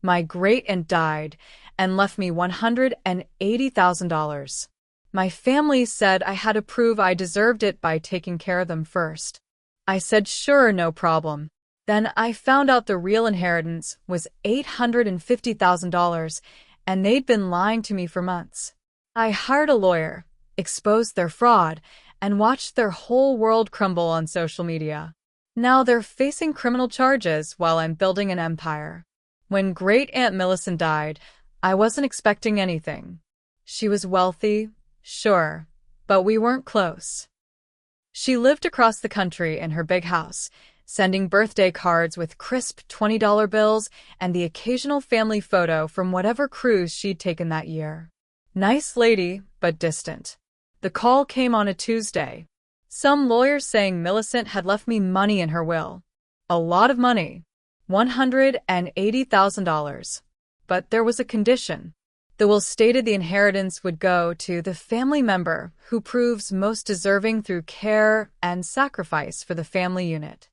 My great-aunt died and left me $180,000. My family said I had to prove I deserved it by taking care of them first. I said sure, no problem. Then I found out the real inheritance was $850,000, and they'd been lying to me for months. I hired a lawyer, exposed their fraud, and watched their whole world crumble on social media. Now they're facing criminal charges while I'm building an empire. When Great-Aunt Millicent died, I wasn't expecting anything. She was wealthy, sure, but we weren't close. She lived across the country in her big house, sending birthday cards with crisp $20 bills and the occasional family photo from whatever cruise she'd taken that year. Nice lady, but distant. The call came on a Tuesday. Some lawyer saying Millicent had left me money in her will. A lot of money. $180,000. But there was a condition. The will stated the inheritance would go to the family member who proves most deserving through care and sacrifice for the family unit.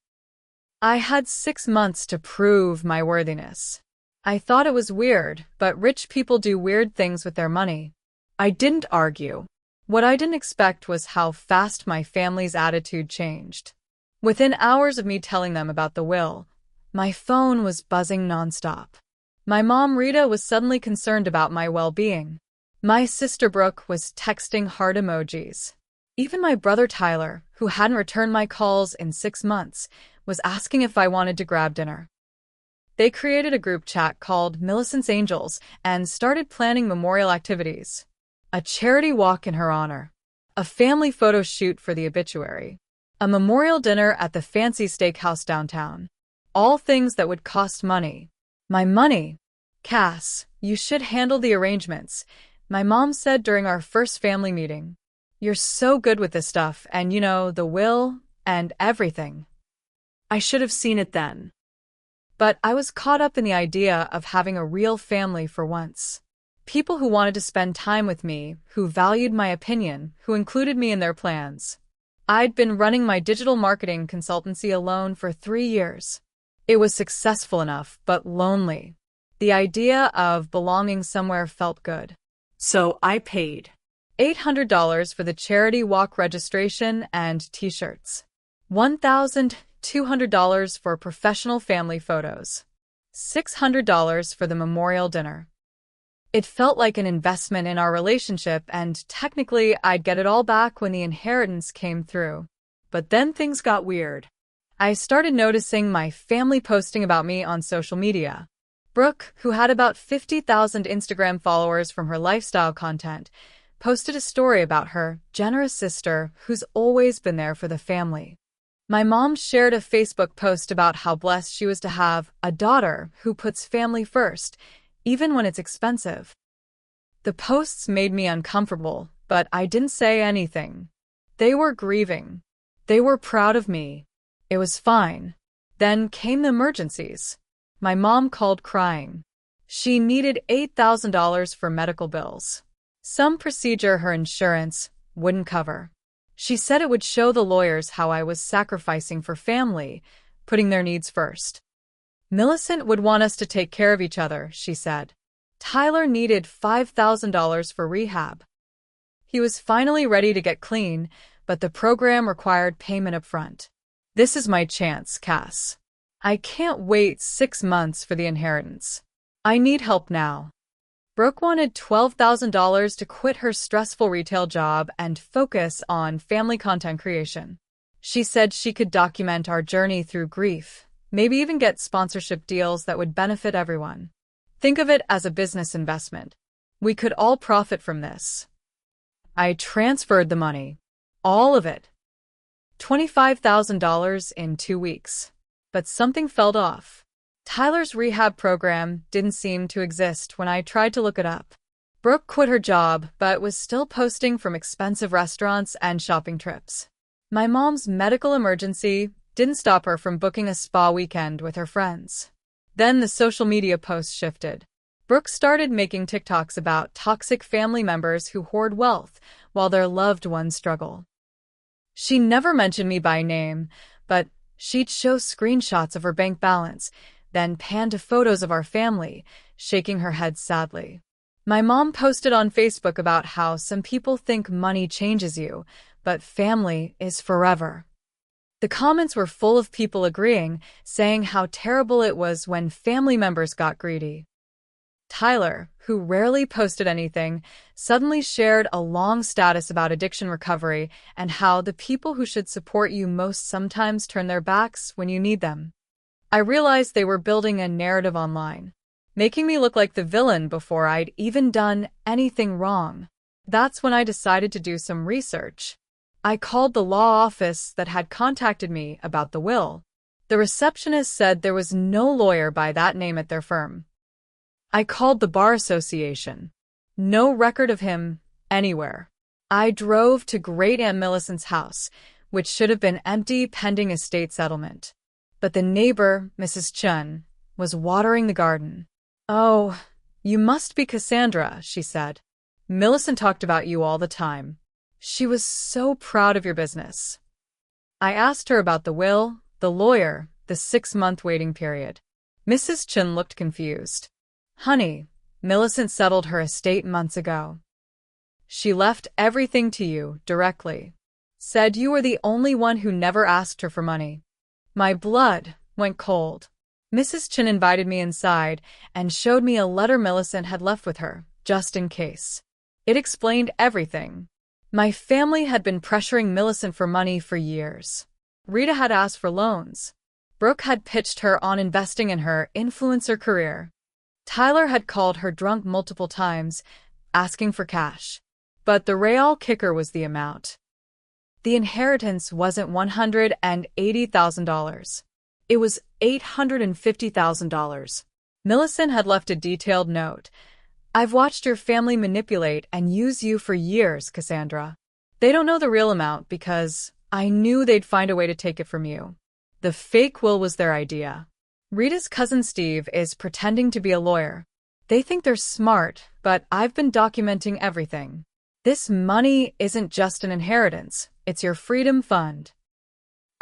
I had 6 months to prove my worthiness. I thought it was weird, but rich people do weird things with their money. I didn't argue. What I didn't expect was how fast my family's attitude changed. Within hours of me telling them about the will, my phone was buzzing nonstop. My mom Rita was suddenly concerned about my well-being. My sister Brooke was texting heart emojis. Even my brother Tyler, who hadn't returned my calls in 6 months, was asking if I wanted to grab dinner. They created a group chat called Millicent's Angels and started planning memorial activities. A charity walk in her honor, a family photo shoot for the obituary, a memorial dinner at the fancy steakhouse downtown. All things that would cost money. My money. Cass, you should handle the arrangements, my mom said during our first family meeting. You're so good with this stuff and the will and everything. I should have seen it then. But I was caught up in the idea of having a real family for once. People who wanted to spend time with me, who valued my opinion, who included me in their plans. I'd been running my digital marketing consultancy alone for 3 years. It was successful enough, but lonely. The idea of belonging somewhere felt good. So I paid $800 for the charity walk registration and t-shirts. $1,200 for professional family photos. $600 for the memorial dinner. It felt like an investment in our relationship, and technically I'd get it all back when the inheritance came through. But then things got weird. I started noticing my family posting about me on social media. Brooke, who had about 50,000 Instagram followers from her lifestyle content, posted a story about her generous sister who's always been there for the family. My mom shared a Facebook post about how blessed she was to have a daughter who puts family first, even when it's expensive. The posts made me uncomfortable, but I didn't say anything. They were grieving. They were proud of me. It was fine. Then came the emergencies. My mom called crying. She needed $8,000 for medical bills. Some procedure her insurance wouldn't cover. She said it would show the lawyers how I was sacrificing for family, putting their needs first. Millicent would want us to take care of each other, she said. Tyler needed $5,000 for rehab. He was finally ready to get clean, but the program required payment up front. This is my chance, Cass. I can't wait 6 months for the inheritance. I need help now. Brooke wanted $12,000 to quit her stressful retail job and focus on family content creation. She said she could document our journey through grief, maybe even get sponsorship deals that would benefit everyone. Think of it as a business investment. We could all profit from this. I transferred the money. All of it. $25,000 in 2 weeks. But something felt off. Tyler's rehab program didn't seem to exist when I tried to look it up. Brooke quit her job, but was still posting from expensive restaurants and shopping trips. My mom's medical emergency didn't stop her from booking a spa weekend with her friends. Then the social media posts shifted. Brooke started making TikToks about toxic family members who hoard wealth while their loved ones struggle. She never mentioned me by name, but she'd show screenshots of her bank balance, then panned to photos of our family, shaking her head sadly. My mom posted on Facebook about how some people think money changes you, but family is forever. The comments were full of people agreeing, saying how terrible it was when family members got greedy. Tyler, who rarely posted anything, suddenly shared a long status about addiction recovery and how the people who should support you most sometimes turn their backs when you need them. I realized they were building a narrative online, making me look like the villain before I'd even done anything wrong. That's when I decided to do some research. I called the law office that had contacted me about the will. The receptionist said there was no lawyer by that name at their firm. I called the Bar Association. No record of him anywhere. I drove to Great Aunt Millicent's house, which should have been empty pending estate settlement. But the neighbor, Mrs. Chun, was watering the garden. "Oh, you must be Cassandra," she said. "Millicent talked about you all the time. She was so proud of your business." I asked her about the will, the lawyer, the 6-month waiting period. Mrs. Chun looked confused. "Honey, Millicent settled her estate months ago. She left everything to you directly. Said you were the only one who never asked her for money." My blood went cold. Mrs. Chin invited me inside and showed me a letter Millicent had left with her, just in case. It explained everything. My family had been pressuring Millicent for money for years. Rita had asked for loans. Brooke had pitched her on investing in her influencer career. Tyler had called her drunk multiple times, asking for cash. But the real kicker was the amount. The inheritance wasn't $180,000. It was $850,000. Millicent had left a detailed note. "I've watched your family manipulate and use you for years, Cassandra. They don't know the real amount because I knew they'd find a way to take it from you. The fake will was their idea. Rita's cousin Steve is pretending to be a lawyer. They think they're smart, but I've been documenting everything. This money isn't just an inheritance, it's your freedom fund."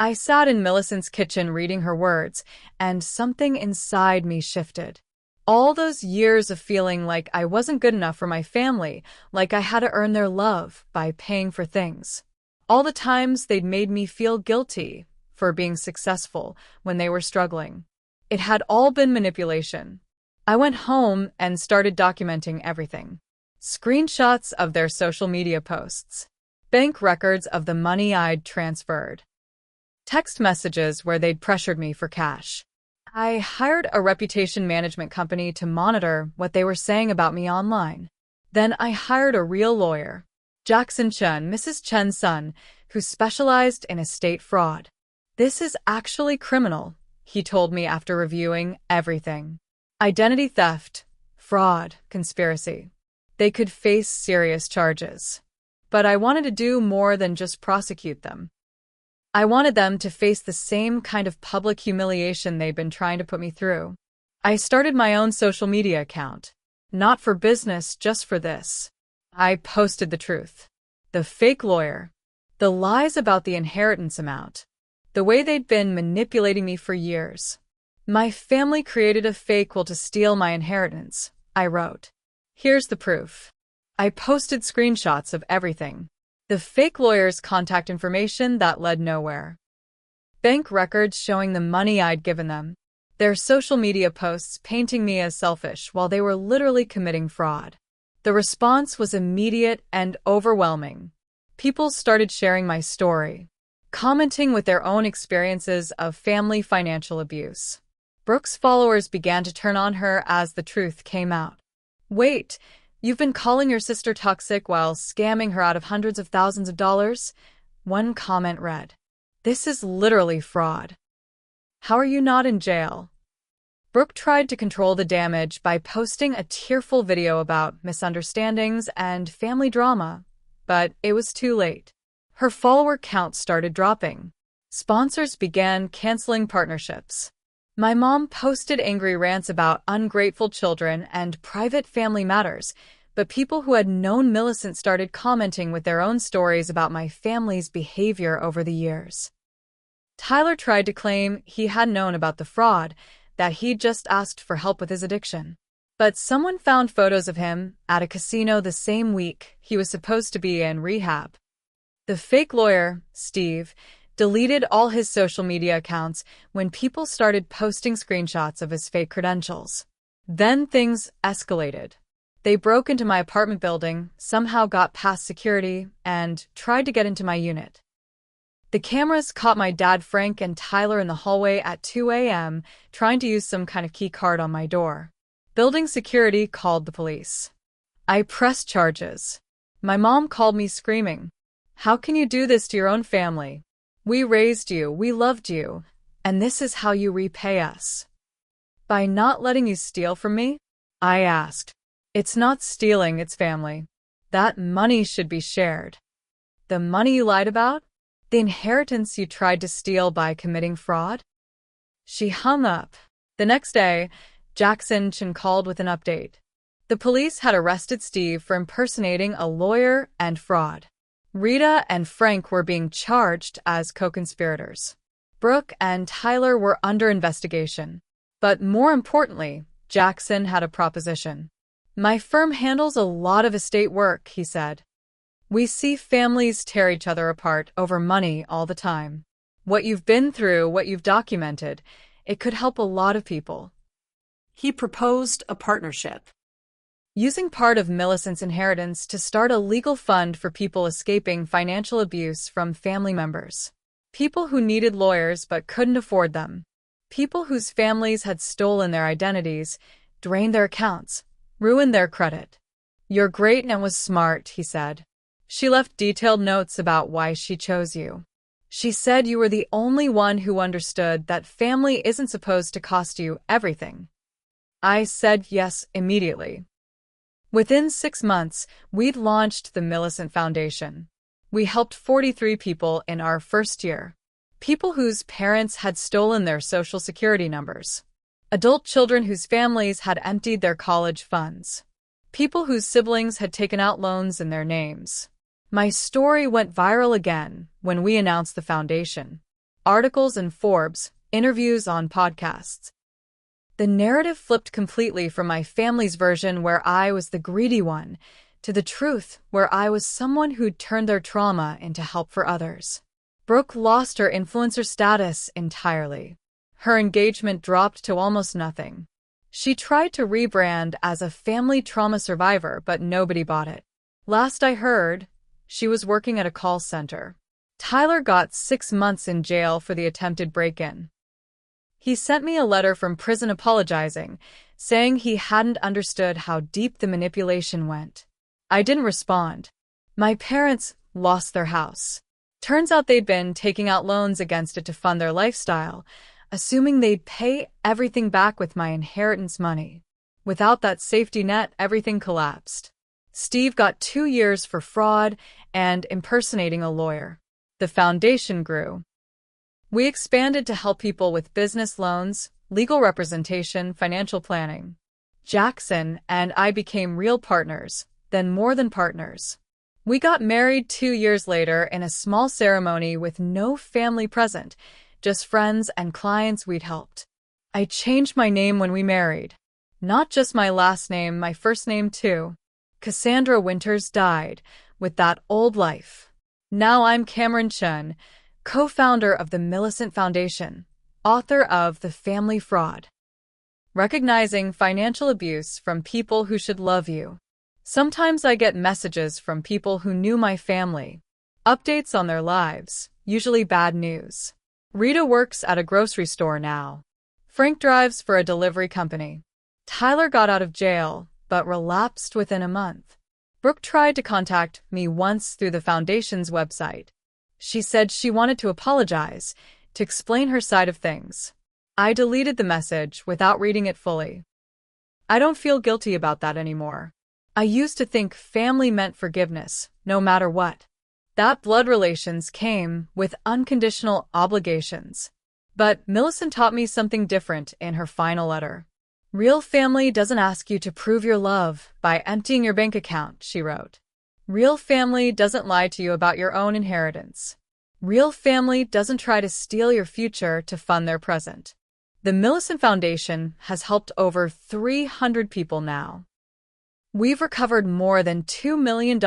I sat in Millicent's kitchen reading her words, and something inside me shifted. All those years of feeling like I wasn't good enough for my family, like I had to earn their love by paying for things. All the times they'd made me feel guilty for being successful when they were struggling. It had all been manipulation. I went home and started documenting everything. Screenshots of their social media posts. Bank records of the money I'd transferred. Text messages where they'd pressured me for cash. I hired a reputation management company to monitor what they were saying about me online. Then I hired a real lawyer, Jackson Chun, Mrs. Chen's son, who specialized in estate fraud. "This is actually criminal," he told me after reviewing everything. "Identity theft, fraud, conspiracy. They could face serious charges." But I wanted to do more than just prosecute them. I wanted them to face the same kind of public humiliation they'd been trying to put me through. I started my own social media account. Not for business, just for this. I posted the truth. The fake lawyer. The lies about the inheritance amount. The way they'd been manipulating me for years. "My family created a fake will to steal my inheritance," I wrote. "Here's the proof." I posted screenshots of everything. The fake lawyer's contact information that led nowhere. Bank records showing the money I'd given them. Their social media posts painting me as selfish while they were literally committing fraud. The response was immediate and overwhelming. People started sharing my story, commenting with their own experiences of family financial abuse. Brooke's followers began to turn on her as the truth came out. "Wait, you've been calling your sister toxic while scamming her out of hundreds of thousands of dollars?" One comment read, "This is literally fraud. How are you not in jail?" Brooke tried to control the damage by posting a tearful video about misunderstandings and family drama, but it was too late. Her follower count started dropping. Sponsors began canceling partnerships. My mom posted angry rants about ungrateful children and private family matters, but people who had known Millicent started commenting with their own stories about my family's behavior over the years. Tyler tried to claim he had known about the fraud, that he'd just asked for help with his addiction. But someone found photos of him at a casino the same week he was supposed to be in rehab. The fake lawyer, Steve, deleted all his social media accounts when people started posting screenshots of his fake credentials. Then things escalated. They broke into my apartment building, somehow got past security, and tried to get into my unit. The cameras caught my dad, Frank, and Tyler in the hallway at 2 a.m. trying to use some kind of key card on my door. Building security called the police. I pressed charges. My mom called me screaming, "How can you do this to your own family? We raised you, we loved you, and this is how you repay us." "By not letting you steal from me?" I asked. "It's not stealing, it's family. That money should be shared." "The money you lied about? The inheritance you tried to steal by committing fraud?" She hung up. The next day, Jackson Chin called with an update. The police had arrested Steve for impersonating a lawyer and fraud. Rita and Frank were being charged as co-conspirators. Brooke and Tyler were under investigation. But more importantly, Jackson had a proposition. "My firm handles a lot of estate work," he said. "We see families tear each other apart over money all the time. What you've been through, what you've documented, it could help a lot of people." He proposed a partnership. Using part of Millicent's inheritance to start a legal fund for people escaping financial abuse from family members. People who needed lawyers but couldn't afford them. People whose families had stolen their identities, drained their accounts, ruined their credit. "You're great and was smart," he said. She left detailed notes about why she chose you. She said you were the only one who understood that family isn't supposed to cost you everything. I said yes immediately. Within 6 months, we'd launched the Millicent Foundation. We helped 43 people in our first year. People whose parents had stolen their social security numbers. Adult children whose families had emptied their college funds. People whose siblings had taken out loans in their names. My story went viral again when we announced the foundation. Articles in Forbes, interviews on podcasts. The narrative flipped completely from my family's version where I was the greedy one to the truth where I was someone who'd turned their trauma into help for others. Brooke lost her influencer status entirely. Her engagement dropped to almost nothing. She tried to rebrand as a family trauma survivor, but nobody bought it. Last I heard, she was working at a call center. Tyler got 6 months in jail for the attempted break-in. He sent me a letter from prison apologizing, saying he hadn't understood how deep the manipulation went. I didn't respond. My parents lost their house. Turns out they'd been taking out loans against it to fund their lifestyle, assuming they'd pay everything back with my inheritance money. Without that safety net, everything collapsed. Steve got 2 years for fraud and impersonating a lawyer. The foundation grew. We expanded to help people with business loans, legal representation, financial planning. Jackson and I became real partners, then more than partners. We got married 2 years later in a small ceremony with no family present, just friends and clients we'd helped. I changed my name when we married. Not just my last name, my first name too. Cassandra Winters died with that old life. Now I'm Cameron Chun, co-founder of the Millicent Foundation, author of The Family Fraud. Recognizing financial abuse from people who should love you. Sometimes I get messages from people who knew my family. Updates on their lives, usually bad news. Rita works at a grocery store now. Frank drives for a delivery company. Tyler got out of jail, but relapsed within a month. Brooke tried to contact me once through the foundation's website. She said she wanted to apologize, to explain her side of things. I deleted the message without reading it fully. I don't feel guilty about that anymore. I used to think family meant forgiveness, no matter what. That blood relations came with unconditional obligations. But Millicent taught me something different in her final letter. Real family doesn't ask you to prove your love by emptying your bank account, she wrote. Real family doesn't lie to you about your own inheritance. Real family doesn't try to steal your future to fund their present. The Millicent Foundation has helped over 300 people now. We've recovered more than $2 million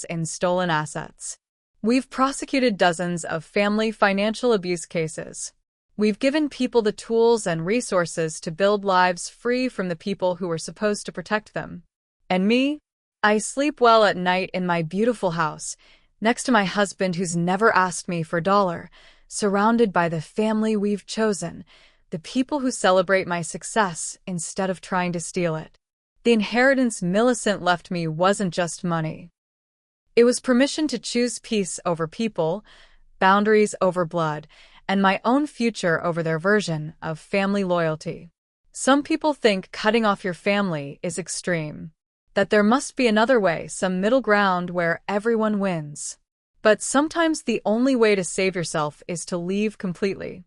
in stolen assets. We've prosecuted dozens of family financial abuse cases. We've given people the tools and resources to build lives free from the people who were supposed to protect them. And me? I sleep well at night in my beautiful house, next to my husband who's never asked me for a dollar, surrounded by the family we've chosen, the people who celebrate my success instead of trying to steal it. The inheritance Millicent left me wasn't just money. It was permission to choose peace over people, boundaries over blood, and my own future over their version of family loyalty. Some people think cutting off your family is extreme, that there must be another way, some middle ground where everyone wins. But sometimes the only way to save yourself is to leave completely.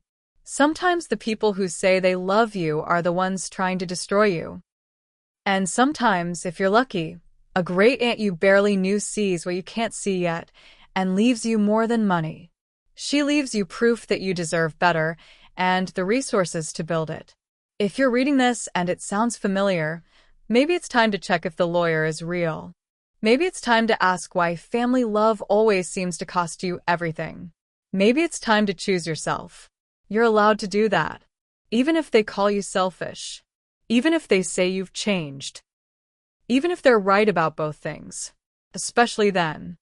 Sometimes the people who say they love you are the ones trying to destroy you. And sometimes, if you're lucky, a great aunt you barely knew sees what you can't see yet and leaves you more than money. She leaves you proof that you deserve better and the resources to build it. If you're reading this and it sounds familiar, maybe it's time to check if the lawyer is real. Maybe it's time to ask why family love always seems to cost you everything. Maybe it's time to choose yourself. You're allowed to do that, even if they call you selfish, even if they say you've changed, even if they're right about both things, especially then.